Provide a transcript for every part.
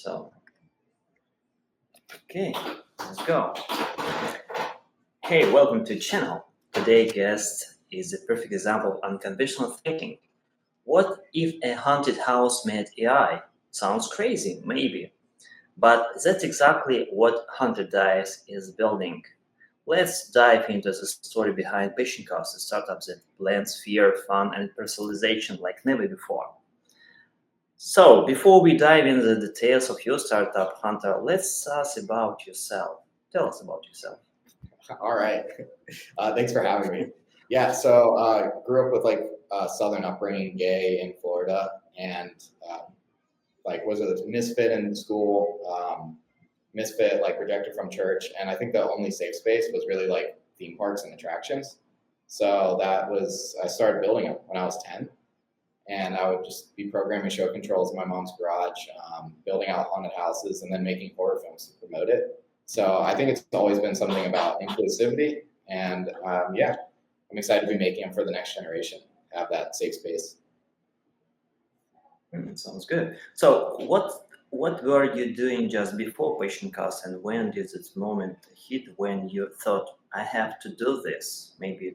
So, okay, let's go. Hey, welcome to the channel. Today's guest is a perfect example of unconventional thinking. What if a haunted house made AI? Sounds crazy, maybe. But that's exactly what Hunter Dyess is building. Let's dive into the story behind Potioncast, a startup that blends fear, fun, and personalization like never before. So, before we dive into the details of your startup, Hunter, let's ask about yourself. Tell us about yourself. All right. Thanks for having me. Yeah, so grew up with Southern upbringing, gay in Florida, and was a misfit in school, misfit, rejected from church. And I think the only safe space was really theme parks and attractions. So I started building them when I was 10. And I would just be programming show controls in my mom's garage, building out haunted houses, and then making horror films to promote it. So I think it's always been something about inclusivity, and I'm excited to be making them for the next generation, have that safe space. Sounds good. So what were you doing just before Potioncast, and when did this moment hit when you thought, I have to do this? Maybe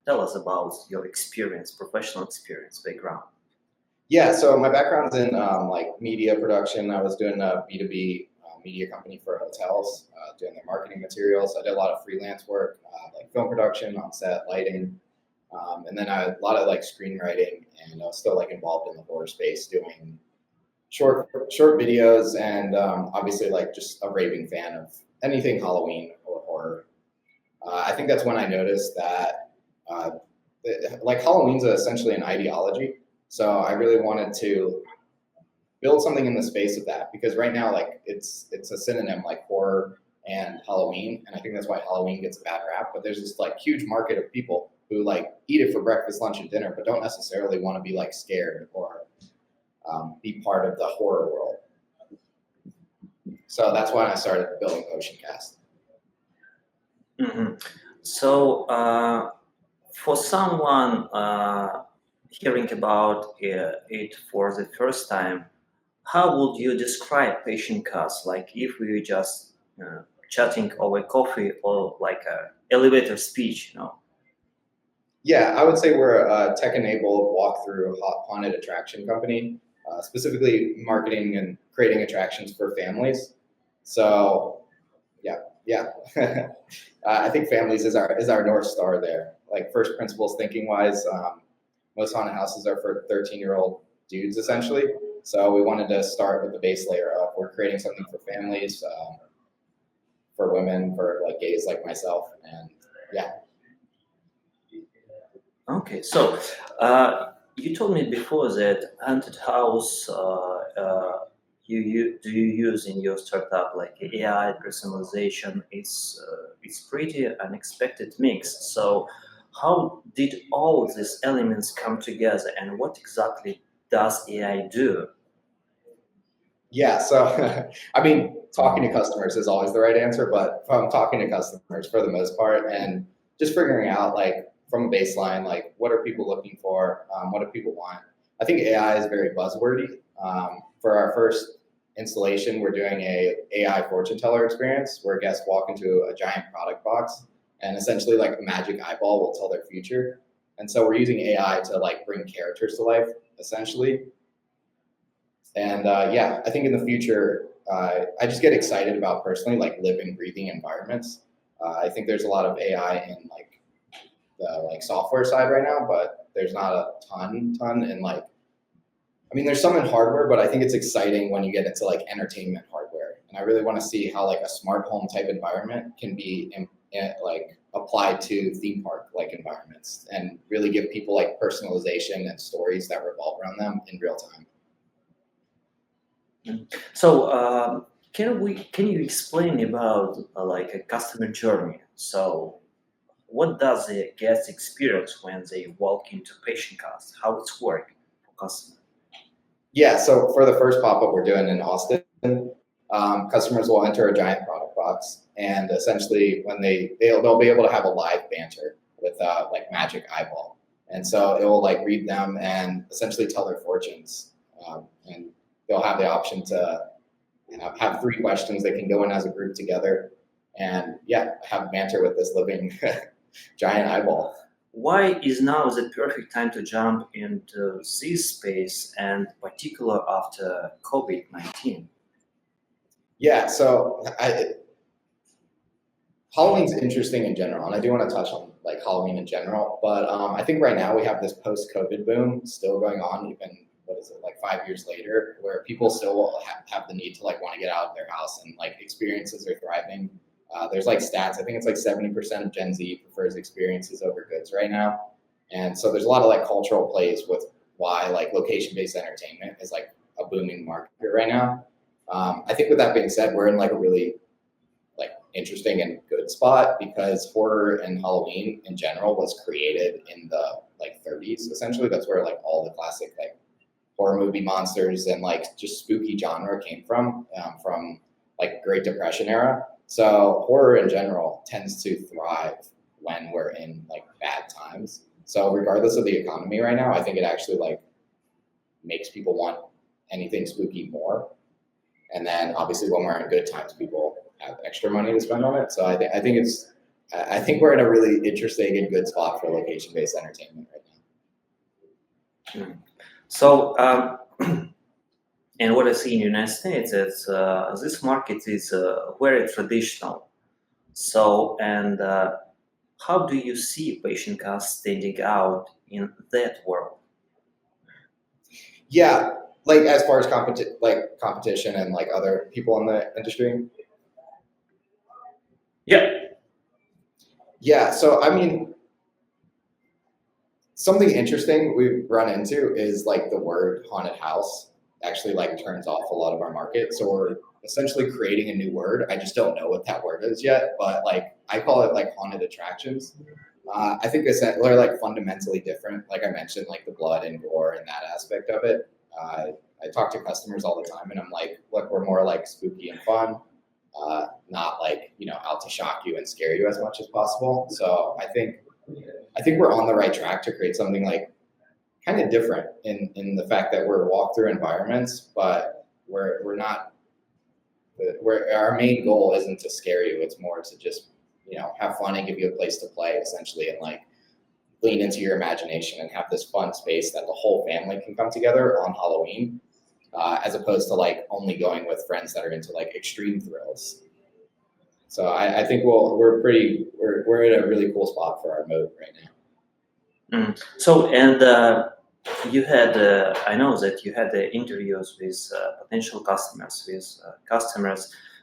tell us about your experience, professional experience, background. Yeah, so my background's in media production. I was doing a B2B media company for hotels, doing their marketing materials. I did a lot of freelance work, like film production, on set, lighting, and then a lot of screenwriting, and I was still involved in the horror space, doing short videos, and obviously just a raving fan of anything Halloween or horror. I think that's when I noticed that Halloween's essentially an ideology. So I really wanted to build something in the space of that, because right now it's a synonym, horror and Halloween, and I think that's why Halloween gets a bad rap. But there's this huge market of people who eat it for breakfast, lunch, and dinner, but don't necessarily want to be scared or be part of the horror world. So that's why I started building Potioncast. Mm-hmm. So for someone hearing about it for the first time, how would you describe Potioncast? If we were just chatting over coffee or a elevator speech, Yeah, I would say we're a tech-enabled walkthrough haunted attraction company, specifically marketing and creating attractions for families. So, yeah, I think families is our North Star there. First principles thinking wise, most haunted houses are for 13-year-old dudes essentially. So we wanted to start with the base layer of we're creating something for families, for women, for gays like myself, and yeah. Okay, so you told me before that haunted house you use in your startup AI personalization. It's pretty unexpected mix. So how did all these elements come together, and what exactly does AI do? Yeah, so I mean, talking to customers is always the right answer, but from talking to customers for the most part, and just figuring out from a baseline, what are people looking for, what do people want? I think AI is very buzzwordy. For our first installation, we're doing a AI fortune teller experience where guests walk into a giant product box, and essentially a magic eyeball will tell their future. And so we're using AI to bring characters to life, essentially. And I think in the future, I just get excited about personally living, breathing environments. I think there's a lot of AI in the software side right now, but there's not a ton in I mean, there's some in hardware, but I think it's exciting when you get into entertainment hardware. And I really want to see how a smart home type environment can be applied to theme park environments, and really give people personalization and stories that revolve around them in real time. So can you explain about a customer journey? So what does the guest experience when they walk into Potioncast? How it's work for customers? Yeah, so for the first pop-up we're doing in Austin, customers will enter a giant product box, and essentially when they'll be able to have a live banter with magic eyeball, and so it will read them and essentially tell their fortunes, and they'll have the option to have three questions that can go in as a group together, and yeah, have banter with this living giant eyeball. Why is now the perfect time to jump into this space, and particular after COVID-19? Yeah, so Halloween's interesting in general, and I do want to touch on like Halloween in general. But I think right now we have this post-COVID boom still going on, even what is it, like 5 years later, where people still have the need to like want to get out of their house, and like experiences are thriving. There's like stats. I think it's like 70% of Gen Z prefers experiences over goods right now, and so there's a lot of like cultural plays with why like location-based entertainment is like a booming market right now. I think with that being said, we're in like a really like interesting and good spot because horror and Halloween in general was created in the like 30s. Essentially, that's where like all the classic like horror movie monsters and like just spooky genre came from like Great Depression era. So horror in general tends to thrive when we're in like bad times. So regardless of the economy right now, I think it actually like makes people want anything spooky more. And then obviously when we're in good times, people have extra money to spend on it. So I think we're in a really interesting and good spot for location-based entertainment right now. So, and what I see in the United States is this market is very traditional. So, and how do you see Potioncast standing out in that world? Yeah, like as far as competition and like other people in the industry. Yeah. Yeah, so I mean, something interesting we've run into is like the word haunted house actually like turns off a lot of our market. So we're essentially creating a new word. I just don't know what that word is yet, but like I call it like haunted attractions. I think they're like fundamentally different. Like I mentioned, like the blood and gore and that aspect of it. I talk to customers all the time, and I'm like, look, we're more like spooky and fun, not like out to shock you and scare you as much as possible. So I think we're on the right track to create something like kind of different in the fact that we're walkthrough environments, but we're not. Our main goal isn't to scare you. It's more to just have fun and give you a place to play essentially, and like lean into your imagination and have this fun space that the whole family can come together on Halloween, as opposed to like only going with friends that are into like extreme thrills. So I think we're in a really cool spot for our mode right now. So, and you had, I know that you had interviews with potential customers.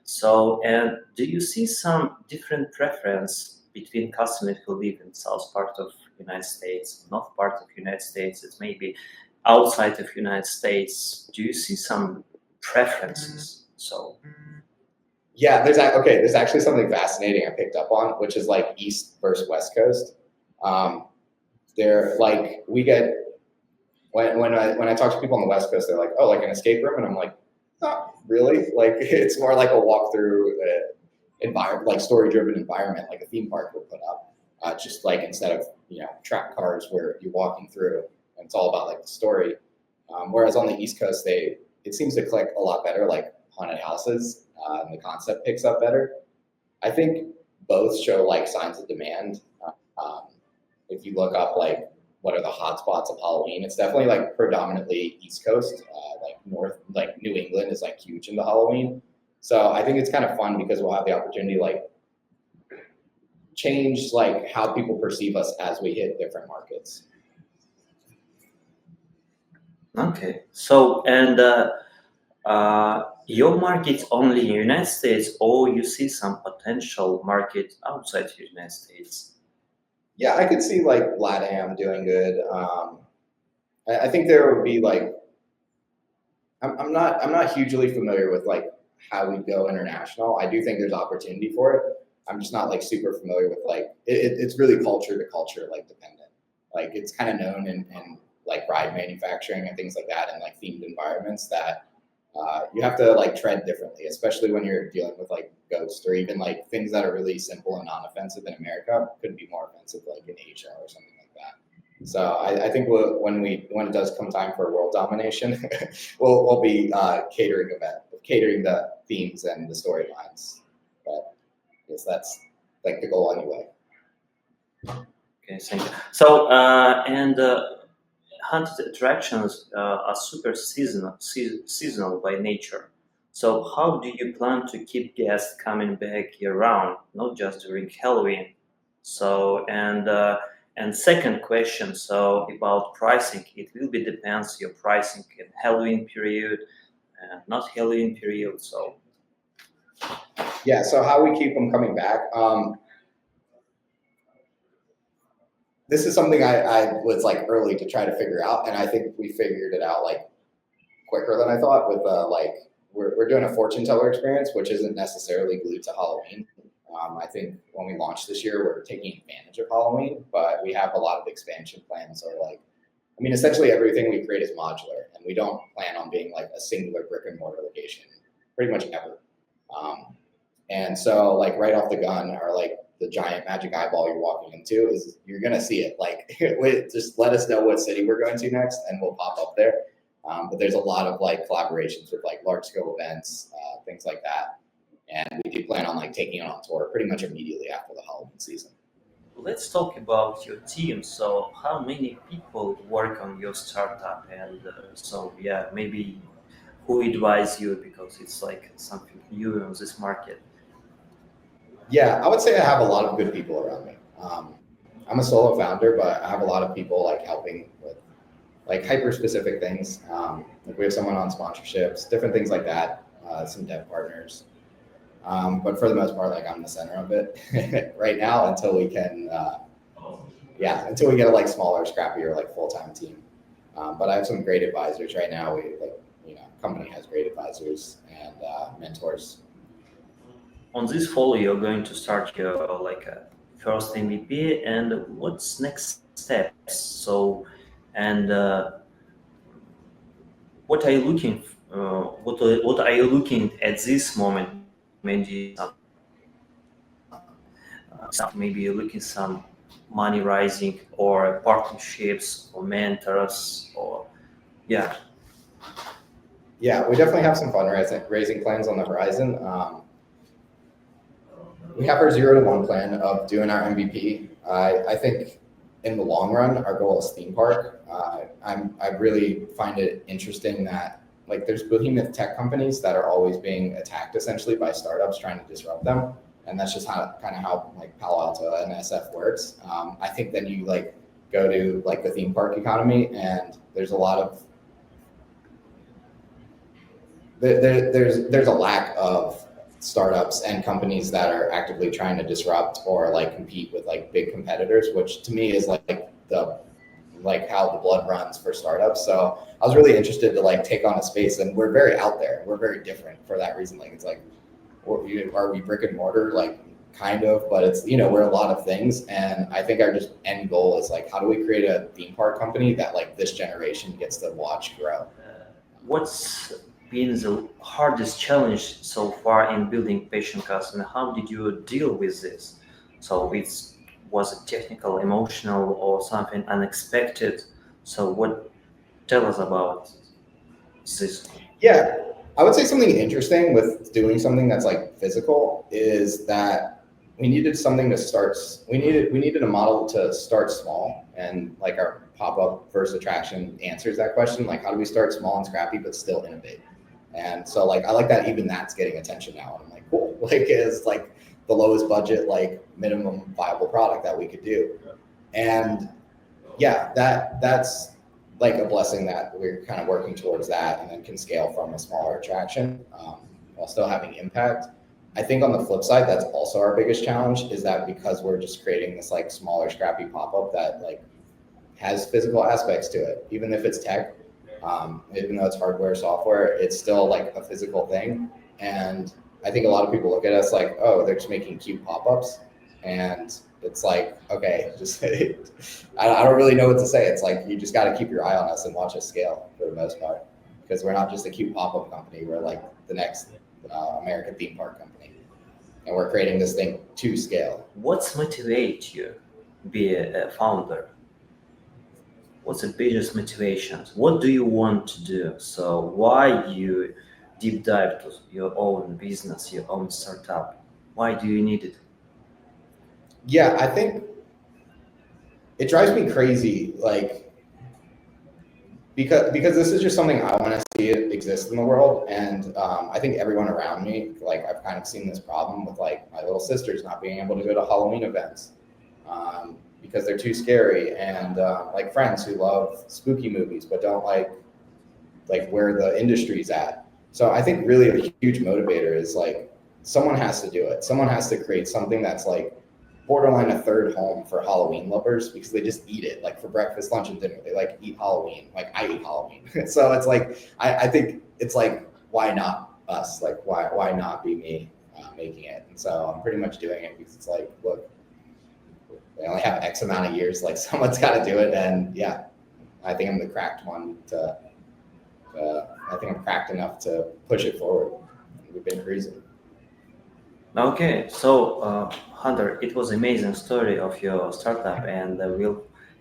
So, and do you see some different preference between customers who live in south part of United States, north part of United States, it may be outside of United States? Do you see some preferences? So, Yeah, there's actually something fascinating I picked up on, which is like East versus West Coast. They're like we get when I talk to people on the West Coast, they're like, oh, like an escape room, and I'm like, not really. Like it's more like a walkthrough environment, like story-driven environment, like a theme park would put up. Just like instead of track cars where you're walking through, and it's all about like the story. Whereas on the East Coast, it seems to click a lot better, like haunted houses, and the concept picks up better. I think both show like signs of demand. If you look up like what are the hot spots of Halloween, it's definitely like predominantly East Coast, like North, like New England is like huge into Halloween. So I think it's kind of fun because we'll have the opportunity to like change like how people perceive us as we hit different markets. okay. So, and your market only in the United States, or you see some potential market outside the United States? Yeah, I could see like LATAM doing good. I think there would be like I'm not hugely familiar with like how we go international. I do think there's opportunity for it. I'm just not like super familiar with like it's really culture to culture like dependent. Like it's kind of known in like ride manufacturing and things like that, and like themed environments that you have to like tread differently, especially when you're dealing with like ghosts or even like things that are really simple and non-offensive in America could be more offensive like in Asia or something like that. So I think when it does come time for world domination, we'll be catering event of catering the themes and the storylines. But I guess that's like the goal anyway. Okay, thank you. So, haunted attractions are super seasonal by nature. So, how do you plan to keep guests coming back year round, not just during Halloween? So, and second question, so about pricing, it will be depends your pricing in Halloween period, not Halloween period. So, Yeah. So how we keep them coming back? This is something I was like early to try to figure out, and I think we figured it out like quicker than I thought. With like we're doing a fortune teller experience, which isn't necessarily glued to Halloween. I think when we launched this year, we're taking advantage of Halloween, but we have a lot of expansion plans. So like, I mean, essentially everything we create is modular, and we don't plan on being like a singular brick and mortar location, pretty much ever. And so like right off the gun, or like the giant magic eyeball you're walking into is you're gonna see it. Like just let us know what city we're going to next, and we'll pop up there. But there's a lot of like collaborations with like large scale events, things like that. And we do plan on like taking it on tour pretty much immediately after the Halloween season. let's talk about your team. So, how many people work on your startup? And so, yeah, maybe who advise you because it's like something new on this market. Yeah, I would say I have a lot of good people around me. I'm a solo founder, but I have a lot of people like helping with like hyper specific things. Like we have someone on sponsorships, different things like that, some dev partners. But for the most part, like I'm the center of it right now until we can, until we get a like smaller, scrappier, like full-time team. But I have some great advisors right now. We like, company has great advisors and mentors. On this fall, you're going to start your like first MVP, and what's next steps? So, and what are you looking? What are you looking at this moment? Maybe maybe you're looking some money rising or partnerships or mentors or yeah. Yeah, we definitely have some fundraising raising plans on the horizon. We have our 0 to 1 plan of doing our MVP. I think in the long run, our goal is theme park. I really find it interesting that like there's behemoth tech companies that are always being attacked essentially by startups trying to disrupt them, and that's just how like Palo Alto and SF works. I think then you like go to like the theme park economy, and there's a lot of there's a lack of startups and companies that are actively trying to disrupt or like compete with like big competitors, which to me is like the like how the blood runs for startups. So I was really interested to like take on a space, and we're very out there. We're very different for that reason. Like it's like, are we brick and mortar? Like kind of, but it's we're a lot of things. And I think our just end goal is like, how do we create a theme park company that like this generation gets to watch grow? What's been the hardest challenge so far in building Potioncast, and how did you deal with this? So was it technical, emotional, or something unexpected? So what tell us about this? Yeah, I would say something interesting with doing something that's like physical is that we needed something to start. We needed a model to start small, and like our pop-up first attraction answers that question. Like, how do we start small and scrappy but still innovate? And so like I like that even that's getting attention now. And I'm like, cool. Like it's like the lowest budget, like minimum viable product that we could do. And yeah, that's like a blessing that we're kind of working towards that, and then can scale from a smaller attraction while still having impact. I think on the flip side, that's also our biggest challenge is that because we're just creating this like smaller, scrappy pop-up that like has physical aspects to it, even if it's tech, even though it's hardware, software, it's still like a physical thing. And I think a lot of people look at us like, oh, they're just making cute pop-ups. And it's like, okay, just I don't really know what to say. It's like you just got to keep your eye on us and watch us scale for the most part, because we're not just a cute pop-up company. We're like the next American theme park company, and we're creating this thing to scale. What's motivate you be a founder? What's the biggest motivations? What do you want to do? So why you deep dive to your own business, your own startup? Why do you need it? Yeah, I think it drives me crazy, like because this is just something I want to see it exist in the world, and I think everyone around me, like I've kind of seen this problem with like my little sisters not being able to go to Halloween events because they're too scary, and like friends who love spooky movies but don't like where the industry's at. So I think really a huge motivator is like someone has to do it. Someone has to create something that's like borderline a third home for Halloween lovers because they just eat it like for breakfast, lunch, and dinner. They like eat Halloween. Like I eat Halloween. So it's like I think it's like why not us? Like why not be me making it? And so I'm pretty much doing it because it's like look, they only have X amount of years. Like someone's got to do it, and yeah, I think I'm the cracked one to. I think I'm cracked enough to push it forward. We've been cruising. Okay, so Hunter, it was amazing story of your startup, and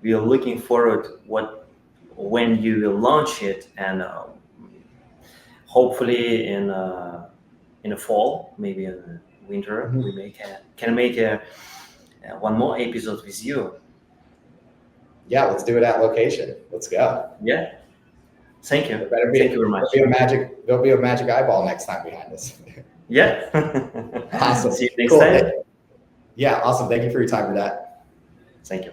we're looking forward what when you will launch it, and hopefully in the fall, maybe in the winter, Mhm. we can make a one more episode with you. Yeah, let's do it at location. Let's go. Yeah, thank you, There better thank you be very much. there'll be a magic eyeball next time behind us. Yeah, Awesome. see you next Cool. time. Yeah, awesome. Thank you for your time for that. Thank you.